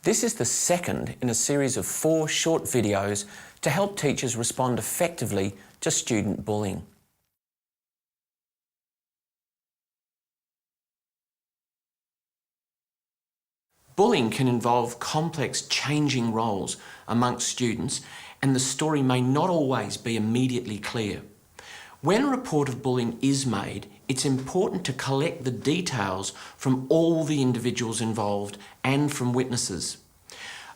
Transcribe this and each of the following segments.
This is the second in a series of 4 short videos to help teachers respond effectively to student bullying. Bullying can involve complex changing roles amongst students, and the story may not always be immediately clear. When a report of bullying is made, it's important to collect the details from all the individuals involved and from witnesses.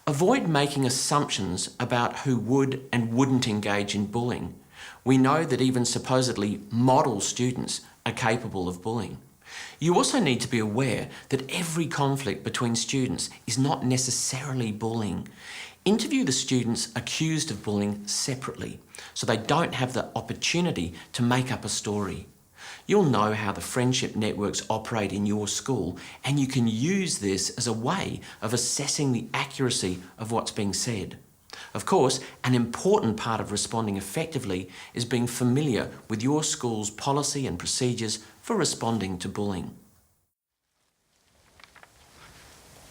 Avoid making assumptions about who would and wouldn't engage in bullying. We know that even supposedly model students are capable of bullying. You also need to be aware that every conflict between students is not necessarily bullying. Interview the students accused of bullying separately, so they don't have the opportunity to make up a story. You'll know how the friendship networks operate in your school, and you can use this as a way of assessing the accuracy of what's being said. Of course, an important part of responding effectively is being familiar with your school's policy and procedures for responding to bullying.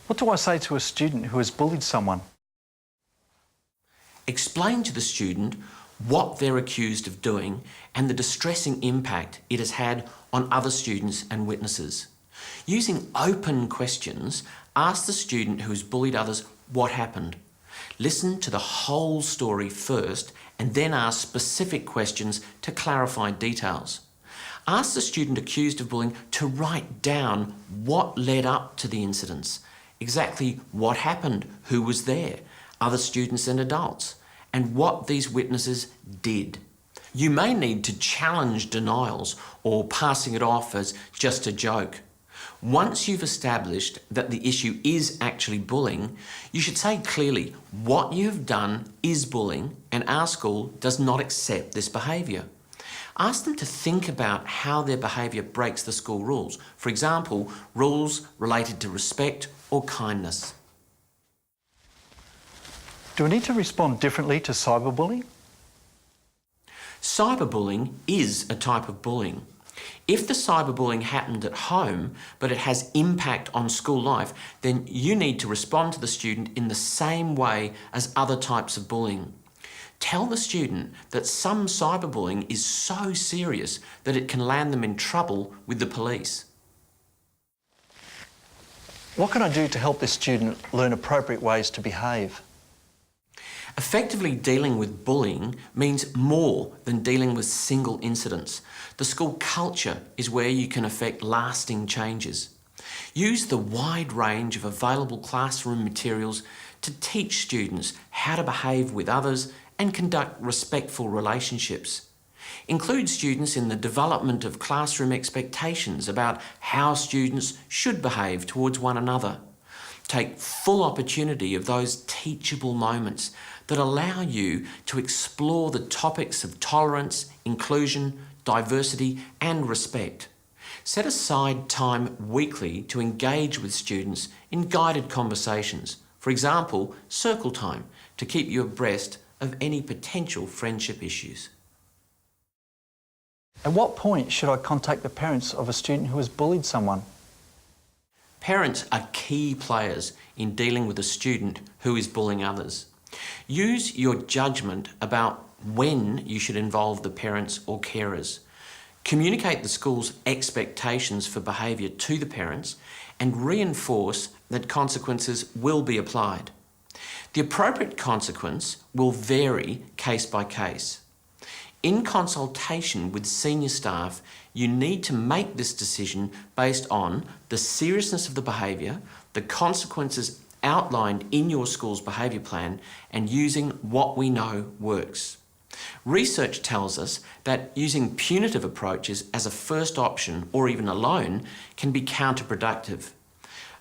What do I say to a student who has bullied someone? Explain to the student what they're accused of doing and the distressing impact it has had on other students and witnesses. Using open questions, ask the student who has bullied others what happened. Listen to the whole story first and then ask specific questions to clarify details. Ask the student accused of bullying to write down what led up to the incidents, exactly what happened, who was there, other students and adults, and what these witnesses did. You may need to challenge denials or passing it off as just a joke. Once you've established that the issue is actually bullying, you should say clearly what you have done is bullying and our school does not accept this behaviour. Ask them to think about how their behaviour breaks the school rules. For example, rules related to respect or kindness. Do I need to respond differently to cyberbullying? Cyberbullying is a type of bullying. If the cyberbullying happened at home, but it has impact on school life, then you need to respond to the student in the same way as other types of bullying. Tell the student that some cyberbullying is so serious that it can land them in trouble with the police. What can I do to help this student learn appropriate ways to behave? Effectively dealing with bullying means more than dealing with single incidents. The school culture is where you can effect lasting changes. Use the wide range of available classroom materials to teach students how to behave with others and conduct respectful relationships. Include students in the development of classroom expectations about how students should behave towards one another. Take full opportunity of those teachable moments that allow you to explore the topics of tolerance, inclusion, diversity and respect. Set aside time weekly to engage with students in guided conversations. For example, circle time to keep you abreast of any potential friendship issues. At what point should I contact the parents of a student who has bullied someone? Parents are key players in dealing with a student who is bullying others. Use your judgment about when you should involve the parents or carers. Communicate the school's expectations for behaviour to the parents and reinforce that consequences will be applied. The appropriate consequence will vary case by case. In consultation with senior staff, you need to make this decision based on the seriousness of the behaviour, the consequences outlined in your school's behaviour plan, and using what we know works. Research tells us that using punitive approaches as a first option or even alone can be counterproductive.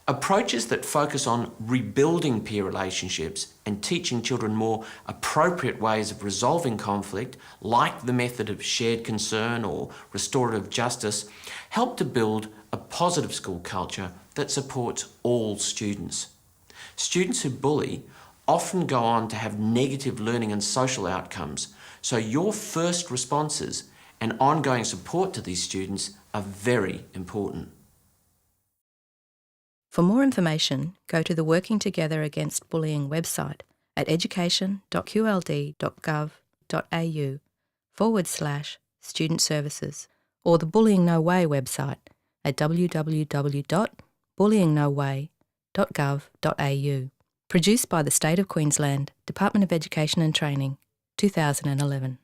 Approaches that focus on rebuilding peer relationships and teaching children more appropriate ways of resolving conflict, like the method of shared concern or restorative justice, help to build a positive school culture that supports all students. Students who bully often go on to have negative learning and social outcomes, so your first responses and ongoing support to these students are very important. For more information, go to the Working Together Against Bullying website at education.qld.gov.au/studentservices or the Bullying No Way website at www.bullyingnoway.gov.au. Produced by the State of Queensland, Department of Education and Training, 2011.